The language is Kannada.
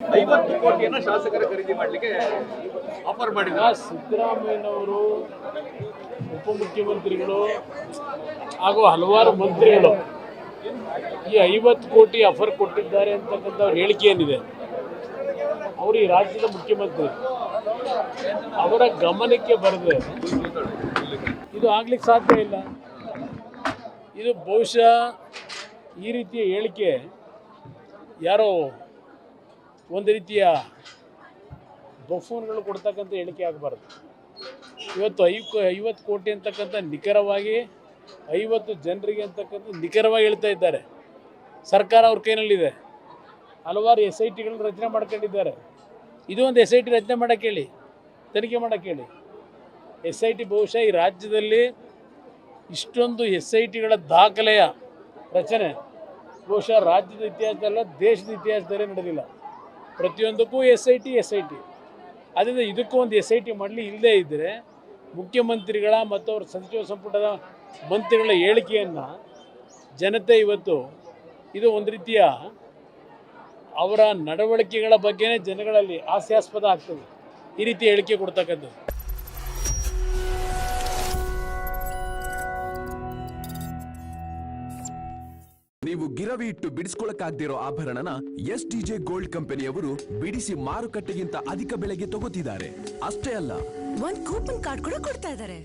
50 ಕೋಟಿಯನ್ನು ಶಾಸಕರ ಖರೀದಿ ಮಾಡಲಿಕ್ಕೆ ಆಫರ್ ಮಾಡಿದ್ದಾರೆ. ಸಿದ್ದರಾಮಯ್ಯನವರು ಉಪಮುಖ್ಯಮಂತ್ರಿಗಳು ಹಾಗೂ ಹಲವಾರು ಮಂತ್ರಿಗಳು ಈ 50 ಕೋಟಿ ಆಫರ್ ಕೊಟ್ಟಿದ್ದಾರೆ ಅಂತಕ್ಕಂಥ ಅವ್ರ ಹೇಳಿಕೆ ಏನಿದೆ, ಅವರು ಈ ರಾಜ್ಯದ ಮುಖ್ಯಮಂತ್ರಿ, ಅವರ ಗಮನಕ್ಕೆ ಬರದೆ ಇದು ಆಗ್ಲಿಕ್ಕೆ ಸಾಧ್ಯ ಇಲ್ಲ. ಇದು ಬಹುಶಃ ಈ ರೀತಿಯ ಹೇಳಿಕೆ ಯಾರೋ ಒಂದು ರೀತಿಯ ಬಫೂನ್ಗಳು ಕೊಡ್ತಕ್ಕಂಥ ಹೇಳಿಕೆ ಆಗಬಾರ್ದು. ಇವತ್ತು 50 ಕೋಟಿ ಅಂತಕ್ಕಂಥ ನಿಖರವಾಗಿ 50 ಜನರಿಗೆ ಅಂತಕ್ಕಂಥ ನಿಖರವಾಗಿ ಹೇಳ್ತಾ ಇದ್ದಾರೆ. ಸರ್ಕಾರ ಅವ್ರ ಕೈನಲ್ಲಿದೆ. ಹಲವಾರು SITಗಳನ್ನು ರಚನೆ ಮಾಡ್ಕೊಂಡಿದ್ದಾರೆ. ಇದು ಒಂದು SIT ರಚನೆ ಮಾಡೋಕ್ಕೆ ಹೇಳಿ, ತನಿಖೆ ಮಾಡೋಕ್ಕೆ ಹೇಳಿ. SIT ಬಹುಶಃ ಈ ರಾಜ್ಯದಲ್ಲಿ ಇಷ್ಟೊಂದು SITಗಳ ದಾಖಲೆಯ ರಚನೆ ಬಹುಶಃ ರಾಜ್ಯದ ಇತಿಹಾಸದಲ್ಲ, ದೇಶದ ಇತಿಹಾಸದಲ್ಲೇ ನಡೆದಿಲ್ಲ. ಪ್ರತಿಯೊಂದಕ್ಕೂ SIT. ಅದರಿಂದ ಇದಕ್ಕೂ ಒಂದು SIT ಮಾಡಲಿ. ಇಲ್ಲದೇ ಇದ್ದರೆ ಮುಖ್ಯಮಂತ್ರಿಗಳ ಮತ್ತು ಅವ್ರ ಸಚಿವ ಸಂಪುಟದ ಮಂತ್ರಿಗಳ ಹೇಳಿಕೆಯನ್ನು ಜನತೆ ಇವತ್ತು ಇದು ಒಂದು ರೀತಿಯ ಅವರ ನಡವಳಿಕೆಗಳ ಬಗ್ಗೆನೇ ಜನಗಳಲ್ಲಿ ಹಾಸ್ಯಾಸ್ಪದ ಆಗ್ತದೆ ಈ ರೀತಿ ಹೇಳಿಕೆ ಕೊಡ್ತಕ್ಕಂಥದ್ದು. ನೀವು ಗಿರವಿ ಇಟ್ಟು ಬಿಡಿಸ್ಕೊಳಕ್ಕಾಗ್ದಿರೋ ಆಭರಣನ STJ ಗೋಲ್ಡ್ ಕಂಪನಿಯವರು ಬಿಡಿಸಿ ಮಾರುಕಟ್ಟೆಗಿಂತ ಅಧಿಕ ಬೆಲೆಗೆ ತಗೋತಿದ್ದಾರೆ. ಅಷ್ಟೇ ಅಲ್ಲ, ಒಂದು ಕೂಪನ್ ಕಾರ್ಡ್ ಕೂಡ ಕೊಡ್ತಾ ಇದ್ದಾರೆ.